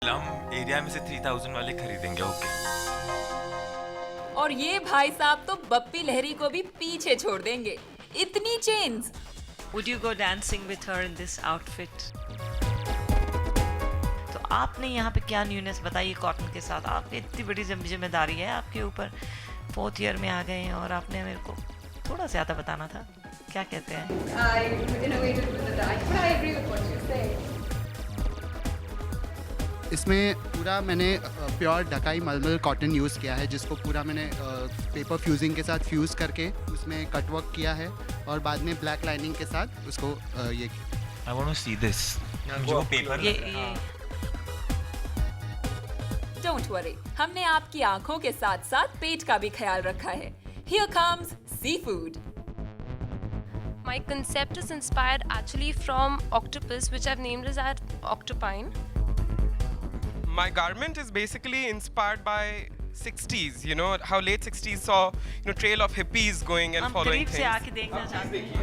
Slum area में से 3000 वाले खरीदेंगे। ओके। और ये भाई साहब तो बप्पी लहरी को भी पीछे छोड़ देंगे, इतनी chains. Would you go dancing with her in this outfit? तो आपने यहाँ पे क्या न्यूनेस बताई कॉटन के साथ? आपकी इतनी बड़ी जिम्मेदारी है आपके ऊपर, 4th ईयर में आ गए हैं और आपने मेरे को थोड़ा ज़्यादा बताना था। क्या कहते हैं? I innovated with the dye, but I agree with what you say. इसमें पूरा मैंने प्योर ढकाई मलमल कॉटन यूज़ किया है, जिसको पूरा मैंने पेपर फ्यूजिंग के साथ फ्यूज़ करके उसमें कटवर्क किया है और बाद में ब्लैक लाइनिंग के साथ उसको ये I want to see this. जो पेपर ये डोंट वरी, हमने आपकी आंखों के साथ साथ पेट का भी ख्याल रखा है। Here comes seafood. My concept is inspired actually from octopus, which I've named as octopine. My garment is basically inspired by 60s, you know, how late 60s saw, you know, trail of hippies going and हम following करीब से things. आके देखना चाहते हैं।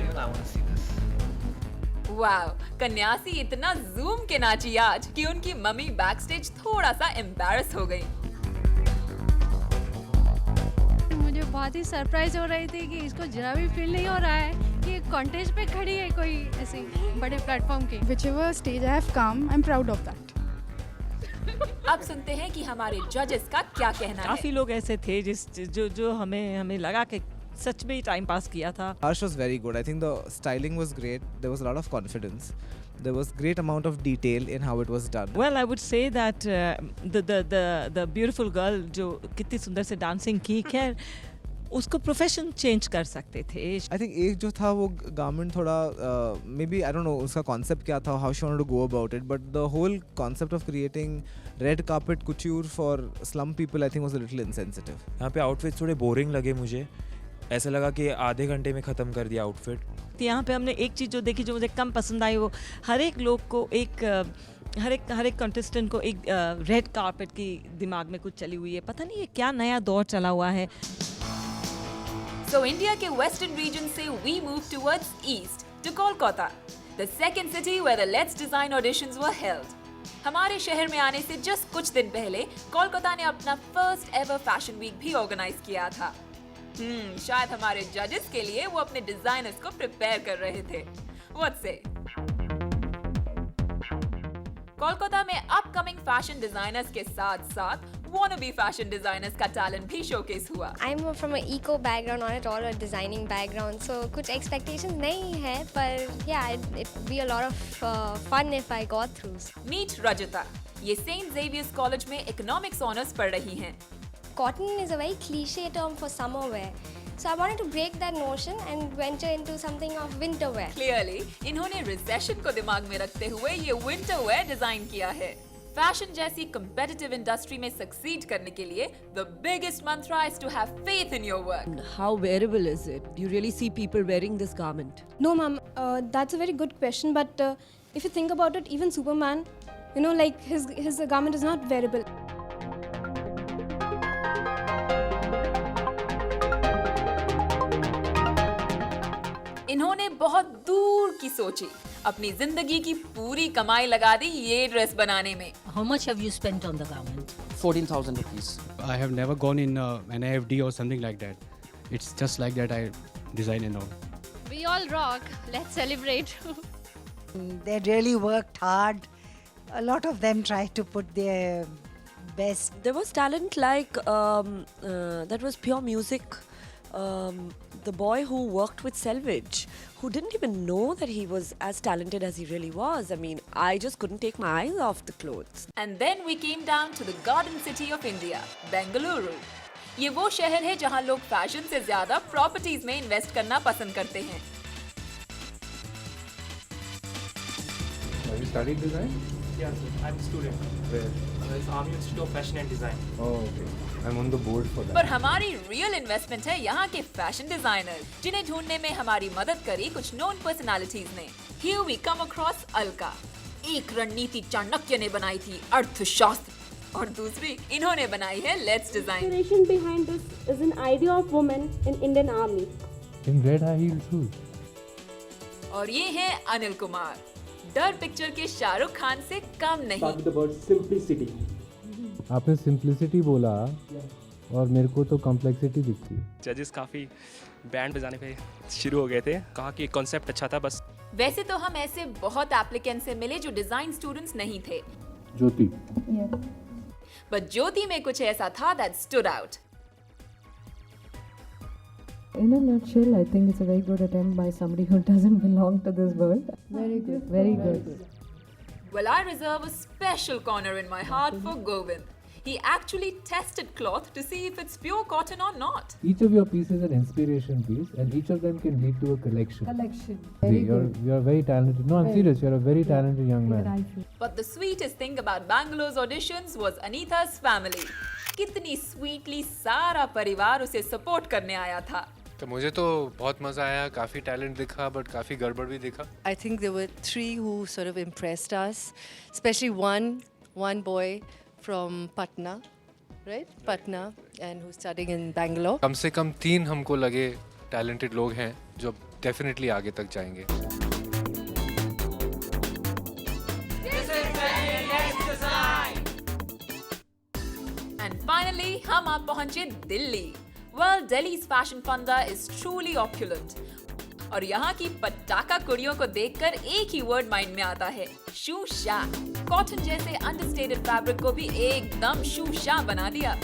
Wow, कन्यासी इतना zoom के नाची आज कि उनकी मम्मी बैकस्टेज थोड़ा सा एम्बैरस हो गई। मुझे बहुत ही सरप्राइज हो रही थी कि इसको जरा भी फील नहीं हो रहा है कि कॉन्टेस्ट पे खड़ी है कोई ऐसे बड़े प्लेटफॉर्म के। Whichever stage I have come, I'm proud of that. अब सुनते हैं कि हमारे जजेस का क्या कहना है। काफी लोग ऐसे थे जो हमें लगा कि सच में ही टाइम पास किया था। Harsh was very good. I think the styling was great. There was a lot of confidence. There was great amount of detail in how it was done. Well, I would say that the beautiful girl जो कितनी सुंदर से dancing की, खैर उसको profession change कर सकते थे। I think एक जो था वो garment थोड़ा maybe I don't know उसका concept क्या था, how she wanted to go about it, but the whole concept of creating red carpet couture for slum people I think was a little insensitive. यहाँ पे outfits थोड़े boring लगे मुझे। ऐसा लगा कि आधे घंटे में ख़त्म कर दिया आउटफिट। यहाँ पे हमने एक चीज़ जो देखी जो मुझे कम पसंद आई, वो हर एक लोग को हर एक कंटेस्टेंट को एक रेड कारपेट की दिमाग में कुछ चली हुई है। पता नहीं ये क्या नया दौर चला हुआ है। So India के western region से we move towards east to Kolkata, the second city where the Let's Design auditions were held. हमारे शहर में आने से just कुछ दिन पहले कोलकाता ने अपना first ever fashion week भी organize किया था। शायद हमारे जजेस के लिए वो अपने डिजाइनर्स को प्रिपेयर कर रहे थे। What say? कोलकाता में अपकमिंग फैशन डिजाइनर्स के साथ साथ wannabe फैशन डिजाइनर्स का टैलेंट भी शोकेस हुआ। I'm from an eco background, not at all a designing background, so कुछ expectations नहीं है, पर yeah, it would be a lot of fun if I got through. Meet रजता, ये Saint Xavier's college में economics honours पढ़ रही हैं। Cotton is a very cliche term for summer wear, so I wanted to break that notion and venture into something of winter wear. Clearly, इन्होंने recession को दिमाग में रखते हुए ये विंटर वेयर डिजाइन किया है। फैशन जैसी competitive इंडस्ट्री में सक्सीड करने के लिए the biggest mantra is to have faith in your work. How wearable is it? Do you really see people wearing this garment? No, ma'am, that's a very good question, but if you think about it, even Superman, you know, like his garment is not wearable. इन्होंने बहुत दूर की सोची, अपनी जिंदगी की पूरी कमाई लगा दी ये ड्रेस बनाने में। How much have you spent on the garment? 14,000 rupees. I have never gone in an AFD or something like that. It's just like that I design and all. We all rock. Let's celebrate. They really worked hard. A lot of them tried to put their best. There was talent like that was pure music. The boy who worked with Selvage, who didn't even know that he was as talented as he really was. I mean, I just couldn't take my eyes off the clothes. And then we came down to the garden city of India, Bengaluru. ये वो शहर है जहाँ लोग fashion से ज्यादा properties में invest करना पसंद करते हैं। Have you studied design? Yeah, sir. I'm a student. Where? It's Army Institute of Fashion and Design. Oh, okay. I'm on the board for that. पर हमारी रियल इन्वेस्टमेंट है यहाँ के फैशन डिजाइनर, जिन्हें ढूंढने में हमारी मदद करी कुछ नोन पर्सनालिटीज ने। Here we come across Alka. एक रणनीति चाणक्य ने बनाई थी अर्थशास्त्र, और दूसरी इन्होंने बनाई है let's design. Inspiration behind this is an idea of women in Indian Army. In red high heel shoes. और ये है अनिल कुमार, डर पिक्चर के शाहरुख खान से कम नहीं। Talk about simplicity. आपने सिंप्लिसिटी बोला और मेरे को तो कॉम्प्लेक्सिटी दिखती है। जजेस काफ़ी बैंड बजाने पे शुरू हो गए थे, कहा कि कॉन्सेप्ट अच्छा था बस। वैसे तो हम ऐसे बहुत एप्लीकेंट से मिले जो डिजाइन स्टूडेंट्स नहीं थे, ज्योति। बट ज्योति में कुछ ऐसा था that stood out. In a nutshell, I think it's a very good attempt by somebody who doesn't belong to this world. Very good. Very good. Well, I reserve a special corner in my heart for Govind. He actually tested cloth to see if it's pure cotton or not. Each of your pieces are an inspiration piece, and each of them can lead to a collection. Collection. Very good. You're very talented. No, I'm serious. You're a very talented young man. But the sweetest thing about Bangalore's auditions was Anita's family. कितनी sweetly सारा परिवार उसे support करने आया था। तो मुझे तो बहुत मज़ा आया, काफ़ी टैलेंट दिखा बट काफ़ी गड़बड़ भी दिखा। I think there were 3 who sort of impressed us, especially one boy from Patna, right? Patna, and who's studying in Bangalore. कम से कम 3 हमको लगे टैलेंटेड लोग हैं जो डेफिनेटली आगे तक जाएंगे। And finally, हम आप पहुंचे Delhi. Well, Delhi's fashion funda is truly opulent. और यहाँ की पटाखा कुड़ियों को देखकर एक ही वर्ड माइंड में आता है, शूशा। कॉटन जैसे अंडरस्टेटेड फैब्रिक को भी एकदम शूशा बना दिया।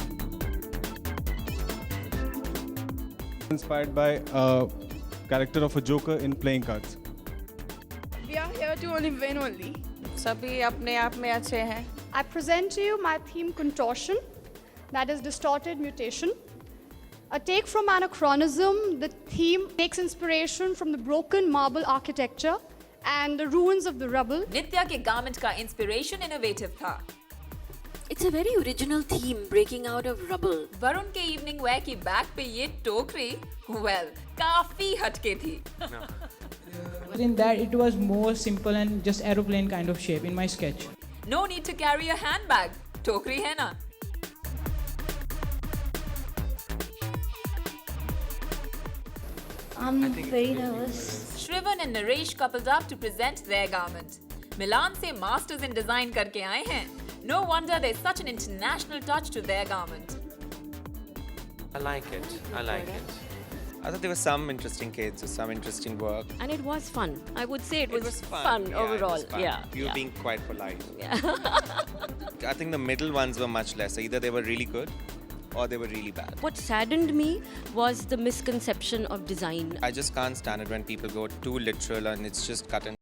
Inspired by a character of a joker in playing cards. We are here to only win only. सभी अपने आप में अच्छे हैं। I present to you my theme contortion, that is distorted mutation. A take from anachronism, the theme takes inspiration from the broken marble architecture and the ruins of the rubble. नित्या के garment का inspiration innovative था। It's a very original theme, breaking out of rubble. Varun के evening where की back पे ये टोकरी, well, काफी हटके थी। In that, it was more simple and just aeroplane kind of shape in my sketch. No need to carry a handbag. टोकरी है ना? I'm very nervous. Shrivan and Naresh coupled up to present their garment. Milan से masters in design करके आए हैं. No wonder there's such an international touch to their garment. I like it. I thought there were some interesting kids with some interesting work. And it was fun. I would say it was fun Yeah, overall. it was fun. Yeah. You were being quite polite. I think the middle ones were much less. Either they were really good or they were really bad. What saddened me was the misconception of design. I just can't stand it when people go too literal and it's just cut and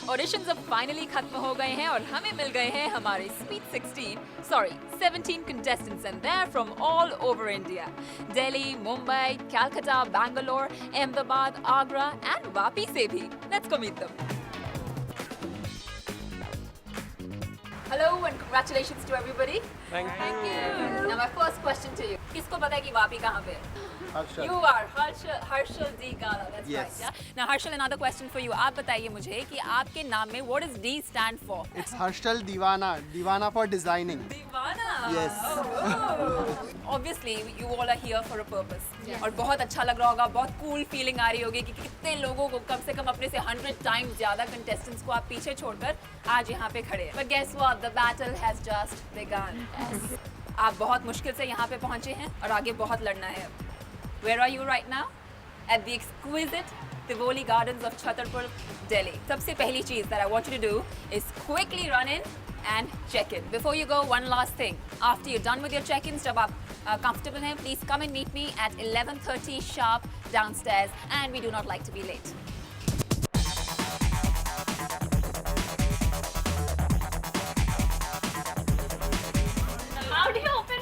auditions अब finally खत्म हो गए हैं और हमें मिल गए हैं हमारे sweet 17 contestants and they're from all over India. Delhi, Mumbai, Calcutta, Bangalore, Ahmedabad, Agra and Vapi से भी. Let's go meet them. Hello and congratulations to everybody. Thank you. Now my first question to you. किसको पता है कि वापी कहाँ पे है? Harshal. You are Harshal D. Gala. That's Yes. right. Yeah. Now Harshal, another question for you. आप बताइए मुझे कि आपके नाम में what does D stand for? It's Harshal Divana. Divana for designing. Divana. Yes. Oh. Obviously, you all are here for a purpose. Yes. और बहुत अच्छा लग रहा होगा, बहुत cool feeling आ रही होगी कि कितने लोगों को कम से कम अपने से 100 times ज़्यादा contestants को आप पीछे छोड़कर आज यहाँ पे खड़े हैं. But guess what? The battle has just begun. Yes. आप बहुत मुश्किल से यहाँ पे पहुँचे हैं और आगे बहुत लड़ना है. Where are you right now? At the exquisite Tivoli Gardens of Chhatarpur, Delhi. सबसे पहली चीज़ that I want you to do is quickly run in and check in. Before you go, one last thing. After you're done with your check-ins, जब आप comfortable हैं, please come and meet me at 11:30 sharp downstairs. And we do not like to be late. How do you open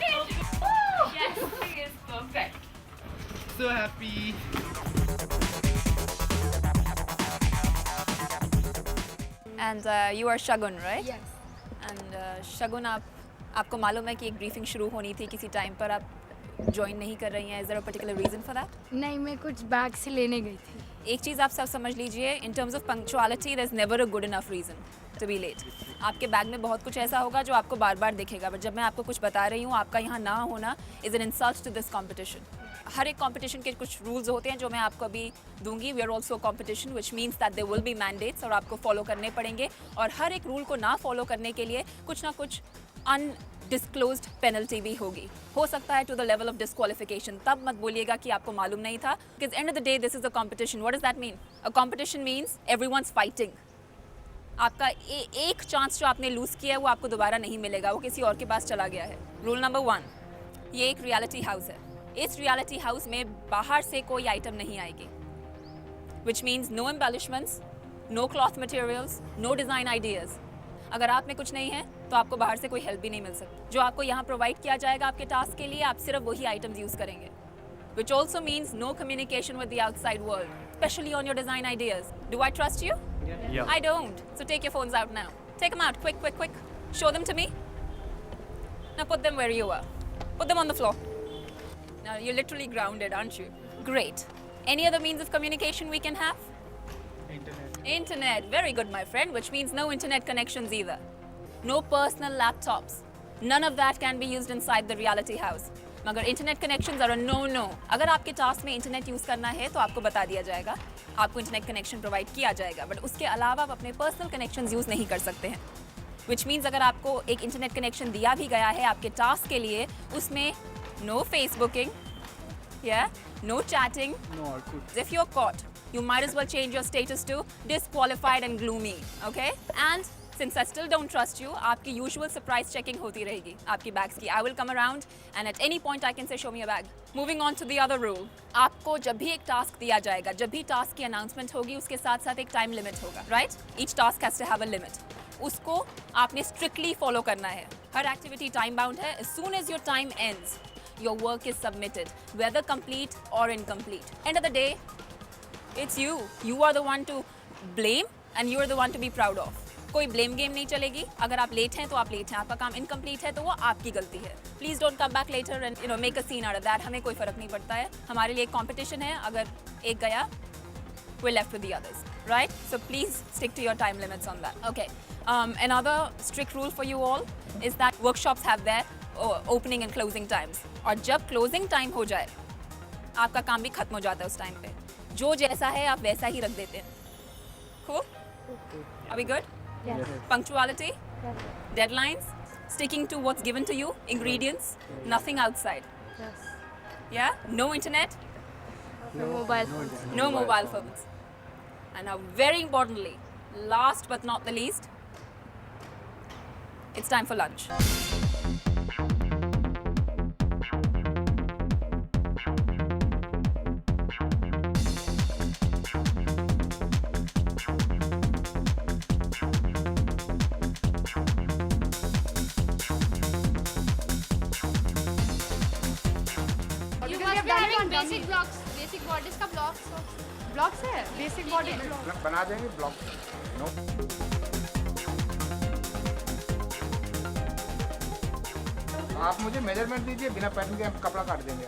happy. And you are Shagun, right? Yes. And Shagun, आपको मालूम है कि एक briefing शुरू होनी थी किसी टाइम पर, आप ज्वाइन नहीं कर रही हैं. Is there a particular reason for that? नहीं, मैं कुछ बैग से लेने गई थी. एक चीज़ आप सब समझ लीजिए, in terms of punctuality, there's never a good enough reason to be late. आपके बैग में बहुत कुछ ऐसा होगा जो आपको बार बार दिखेगा, बट जब मैं आपको कुछ बता रही हूँ, आपका यहाँ ना होना is an insult to this competition. हर एक कंपटीशन के कुछ रूल्स होते हैं जो मैं आपको अभी दूंगी. We are also competition which means that there will be mandates, और आपको फॉलो करने पड़ेंगे. और हर एक रूल को ना फॉलो करने के लिए कुछ ना कुछ अनडिस्क्लोज्ड पेनल्टी भी होगी. हो सकता है to the level of disqualification. तब मत बोलिएगा कि आपको मालूम नहीं था, because end of the day this is a competition. What does that mean? A competition means everyone's fighting. आपका एक चांस जो आपने लूज़ किया है वो आपको दोबारा नहीं मिलेगा, वो किसी और के पास चला गया है. रूल नंबर 1, ये एक रियलिटी हाउस है. इस रियलिटी हाउस में बाहर से कोई आइटम नहीं आएगी, which means no embellishments, no cloth materials, no design ideas. अगर आप में कुछ नहीं है तो आपको बाहर से कोई हेल्प भी नहीं मिल सकती. जो आपको यहाँ प्रोवाइड किया जाएगा आपके टास्क के लिए, आप सिर्फ वही आइटम्स यूज़ करेंगे. Which also means no communication with the outside world, specially on your design ideas. Do I trust you? I don't. So take your phones out now. Take them out, quick, quick, quick. Show them to me. Now put them where you are. Put them on the floor. Now you're literally grounded, aren't you? Great. Any other means of communication we can have? Internet. Very good, my friend, which means no internet connections either. No personal laptops. None of that can be used inside the reality house. मगर internet connections are no. अगर आपके task में internet use करना है तो आपको बता दिया जाएगा, आपको इंटरनेट कनेक्शन प्रोवाइड किया जाएगा, बट उसके अलावा आप अपने पर्सनल कनेक्शंस यूज़ नहीं कर सकते हैं. विच मीन्स अगर आपको एक इंटरनेट कनेक्शन दिया भी गया है आपके टास्क के लिए, उसमें no Facebooking, no chatting. If you're caught, you might as well change your status to disqualified and gloomy, okay? And since I still don't trust you, आपकी usual surprise checking होती रहेगी आपकी bags की. I will come around and at any point I can say show me a bag. Moving on to the other rule. आपको जब भी एक task दिया जाएगा, जब भी task की announcement होगी, उसके साथ साथ एक time limit होगा, right? Each task has to have a limit. उसको आपने strictly follow करना है. हर activity time bound है. As soon as your time ends, your work is submitted, whether complete or incomplete. End of the day, it's you. You are the one to blame and you are the one to be proud of. कोई blame game नहीं चलेगी. अगर आप late हैं तो आप late हैं, आपका काम इनकम्प्लीट है तो वो आपकी गलती है. Please don't come back later and make a scene out of that. हमें कोई फ़र्क नहीं पड़ता है. हमारे लिए एक कॉम्पिटिशन है. अगर एक गया, we left with the others, right? So please stick to your time limits on that. Okay. Another strict rule for you all is that workshops have their opening and closing times. और जब closing time हो जाए, आपका काम भी खत्म हो जाता है उस टाइम पे. जो जैसा है आप वैसा ही रख देते हैं. Cool? Are we good? Yes. Punctuality? Yes. Deadlines? Sticking to what's given to you? Ingredients? Nothing outside? Yes. Yeah? No internet? No mobile phones. No mobile phones. And now very importantly, last but not the least, it's time for lunch. Basic blocks, basic bodies का blocks है. Basic body बना देंगे block. आप मुझे measurement दीजिए, बिना pattern के हम कपड़ा काट देंगे.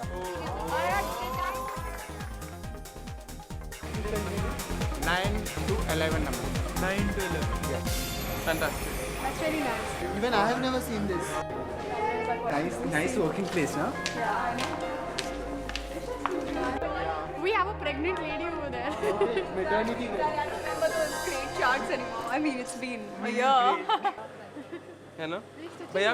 9 to 11 number. 9 to 11. Yes. Fantastic. That's very nice. Even I have never seen this. Nice working place, huh? Yeah. We have a pregnant lady over there. Maternity I don't remember those great charts anymore. I mean, it's been a year. है ना? भैया